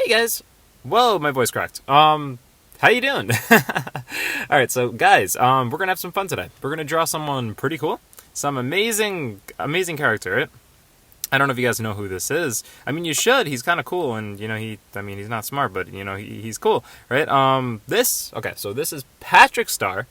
Hey guys! Whoa, my voice cracked. How you doing? Alright, so guys, we're gonna have some fun today. We're gonna draw someone pretty cool. Some amazing character, right? I don't know if you guys know who this is. I mean, you should. He's kind of cool, and, he's not smart, but, he's cool, right? So this is Patrick Star,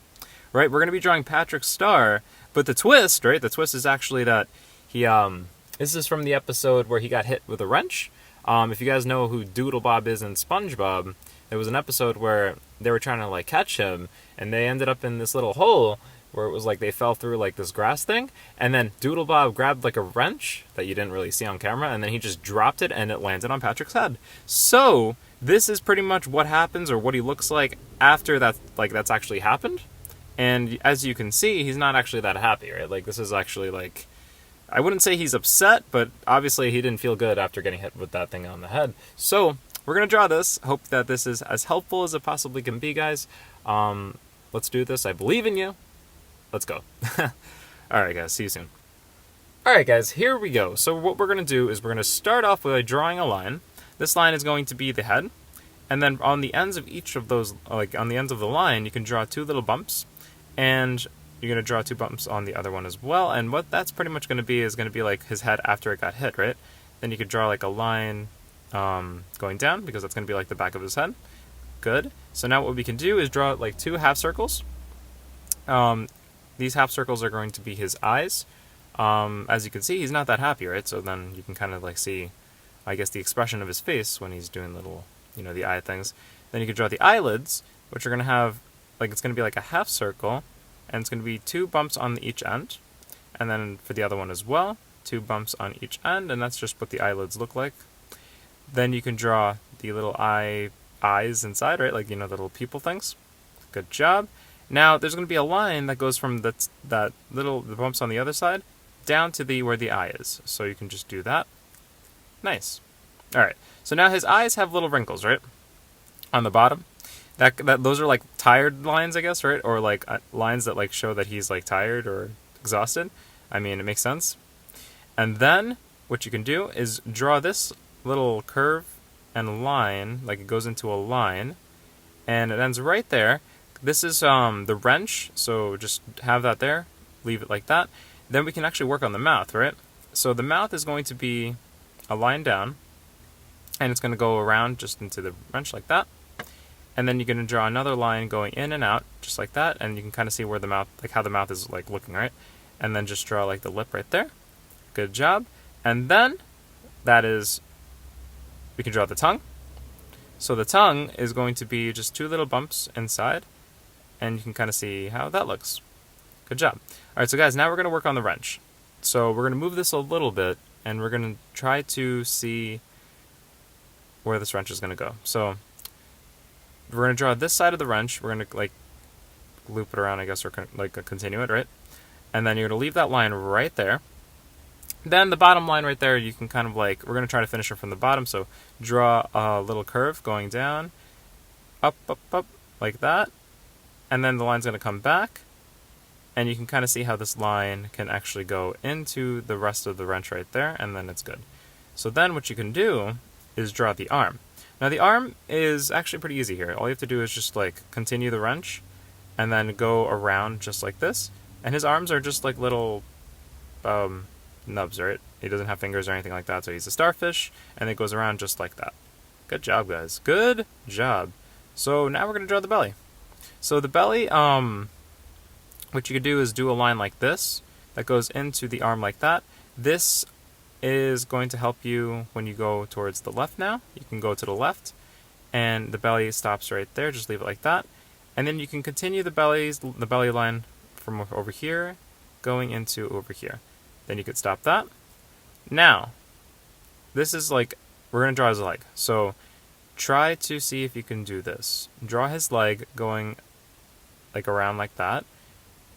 right? We're gonna be drawing Patrick Star, but the twist, right? The twist is actually that this is from the episode where he got hit with a wrench. If you guys know who Bob is in SpongeBob, there was an episode where they were trying to catch him, and they ended up in this little hole where it was they fell through this grass thing, and then Bob grabbed a wrench that you didn't really see on camera, and then he just dropped it, and it landed on Patrick's head. So this is pretty much what happens, or what he looks like after that, that's actually happened. And as you can see, he's not actually that happy, right? This is actually I wouldn't say he's upset, but obviously he didn't feel good after getting hit with that thing on the head. So we're going to draw this. Hope that this is as helpful as it possibly can be, guys. Let's do this. I believe in you. Let's go. Alright, guys. See you soon. Alright, guys. Here we go. So what we're going to do is we're going to start off by drawing a line. This line is going to be the head. And then on the ends of each of those, on the ends of the line, you can draw two little bumps. And you're going to draw two bumps on the other one as well, and what that's pretty much going to be is going to be his head after it got hit, right? Then you could draw a line going down, because that's going to be the back of his head. Good. So now what we can do is draw two half circles. These half circles are going to be his eyes. As you can see, he's not that happy, right? So then you can kind of see, I guess, the expression of his face when he's doing little, the eye things. Then you could draw the eyelids, which are going to have, it's going to be a half circle, and it's going to be two bumps on each end, and then for the other one as well, two bumps on each end, and that's just what the eyelids look like. Then you can draw the little eyes inside, right? The little pupil things. Good job. Now there's going to be a line that goes from the bumps on the other side down to where the eye is. So you can just do that. Nice. All right. So now his eyes have little wrinkles, right? On the bottom. Those are tired lines, I guess, right? Or lines that show that he's tired or exhausted. I mean, it makes sense. And then what you can do is draw this little curve and line, it goes into a line, and it ends right there. This is the wrench, so just have that there, leave it like that. Then we can actually work on the mouth, right? So the mouth is going to be a line down, and it's going to go around just into the wrench like that. And then you're going to draw another line going in and out, just like that, and you can kind of see where the mouth, how the mouth is looking, right? And then just draw the lip right there. Good job. And then we can draw the tongue. So the tongue is going to be just two little bumps inside, and you can kind of see how that looks. Good job. All right, so guys, now we're going to work on the wrench. So we're going to move this a little bit, and we're going to try to see where this wrench is going to go. So we're going to draw this side of the wrench. We're going to loop it around, I guess, or continue it, right? And then you're going to leave that line right there. Then the bottom line right there, you can kind of we're going to try to finish it from the bottom. So draw a little curve going down, up, like that. And then the line's going to come back. And you can kind of see how this line can actually go into the rest of the wrench right there, and then it's good. So then what you can do is draw the arm. Now the arm is actually pretty easy here. All you have to do is just continue the wrench and then go around just like this. And his arms are just little nubs, right? He doesn't have fingers or anything like that, so he's a starfish, and it goes around just like that. Good job, guys. Good job. So now we're going to draw the belly. So the belly, what you could do is do a line like this that goes into the arm like that. This is going to help you when you go towards the left now. You can go to the left, and the belly stops right there. Just leave it like that. And then you can continue the belly line from over here going into over here. Then you could stop that. Now, this is we're going to draw his leg. So try to see if you can do this. Draw his leg going around like that.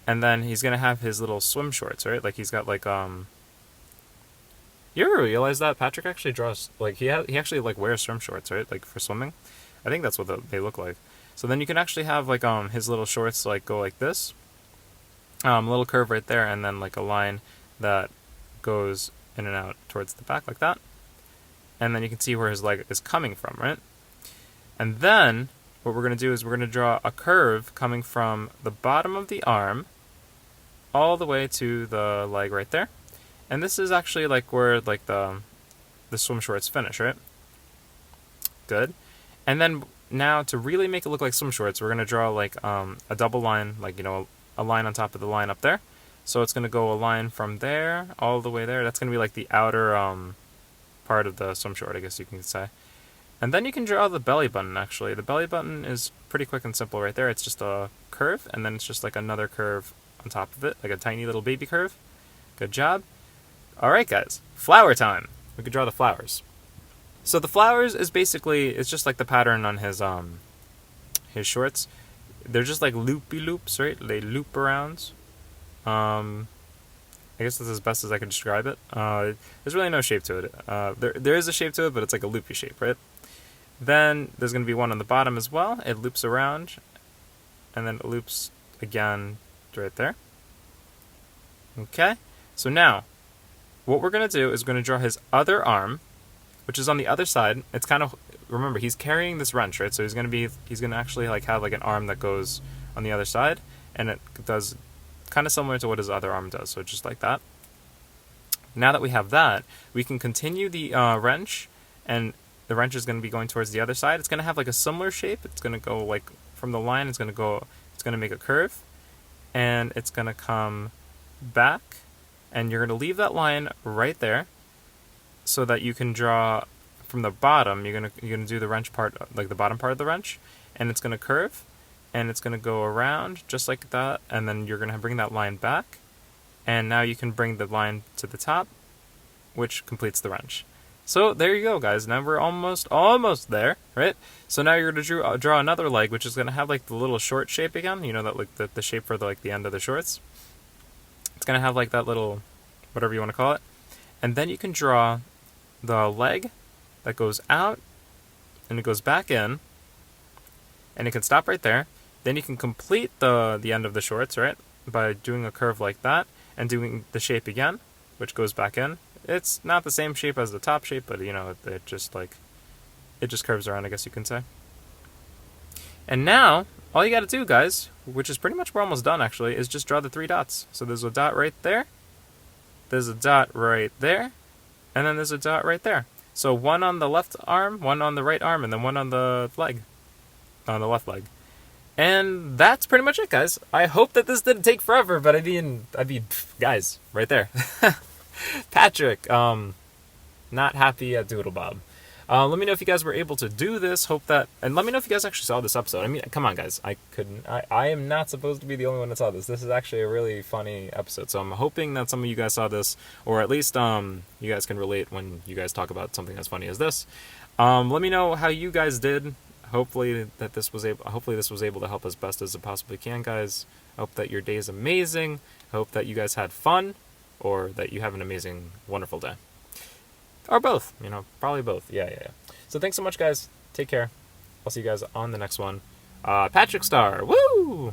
And then he's going to have his little swim shorts, right? He's got You ever realize that Patrick actually draws he actually wears swim shorts, right? For swimming. I think that's what they look like. So then you can actually have his little shorts go like this. Little curve right there, and then a line that goes in and out towards the back like that. and then you can see where his leg is coming from, right? And then what we're going to do is we're going to draw a curve coming from the bottom of the arm all the way to the leg right there. And this is actually like where like the swim shorts finish, right? Good. And then now to really make it look like swim shorts, we're going to draw like a double line, like, you know, a line on top of the line up there. So it's going to go a line from there all the way there. That's going to be like the outer part of the swim short, I guess you can say. And then you can draw the belly button, actually. The belly button is pretty quick and simple right there. It's just a curve, and then it's just like another curve on top of it, like a tiny little baby curve. Good job. All right, guys. Flower time. We could draw the flowers. So the flowers is basically, it's just like the pattern on his shorts. They're just like loopy loops, right? They loop around. I guess that's as best as I can describe it. There's really no shape to it. There is a shape to it, but it's like a loopy shape, right? Then there's going to be one on the bottom as well. It loops around, and then it loops again right there. Okay, so now what we're going to do is we're going to draw his other arm, which is on the other side. It's kind of, remember, he's carrying this wrench, right? So he's going to actually like have like an arm that goes on the other side, and it does kind of similar to what his other arm does, so just like that. Now that we have that, we can continue the wrench, and the wrench is going to be going towards the other side. It's going to have like a similar shape. It's going to go like from the line, it's going to make a curve, and it's going to come back, and you're going to leave that line right there so that you can draw from the bottom. You're going to do the wrench part, like the bottom part of the wrench, and it's going to curve, and it's going to go around just like that, and then you're going to bring that line back, and now you can bring the line to the top, which completes the wrench. So there you go, guys. Now we're almost there, right? So now you're going to draw another leg, which is going to have like the little short shape again. You know, that like the shape for the end of the shorts. It's going to have like that little, whatever you want to call it. And then you can draw the leg that goes out, and it goes back in, and it can stop right there. Then you can complete the end of the shorts, right, by doing a curve like that, and doing the shape again, which goes back in. It's not the same shape as the top shape, but you know, it just curves around, I guess you can say. And now, all you gotta do, guys, which is pretty much, we're almost done actually, is just draw the 3 dots. So there's a dot right there, there's a dot right there, and then there's a dot right there. So one on the left arm, one on the right arm, and then one on the leg, on the left leg. And that's pretty much it, guys. I hope that this didn't take forever, but I mean, guys, right there. Patrick, not happy at Doodlebob. Let me know if you guys were able to do this. Hope that, and let me know if you guys actually saw this episode. I mean, come on, guys. I am not supposed to be the only one that saw this. This is actually a really funny episode. So I'm hoping that some of you guys saw this, or at least you guys can relate when you guys talk about something as funny as this. Let me know how you guys did. Hopefully this was able to help as best as it possibly can, guys. I hope that your day is amazing. I hope that you guys had fun, or that you have an amazing, wonderful day. Or both, you know, probably both. Yeah. So thanks so much, guys. Take care. I'll see you guys on the next one. Patrick Star, woo!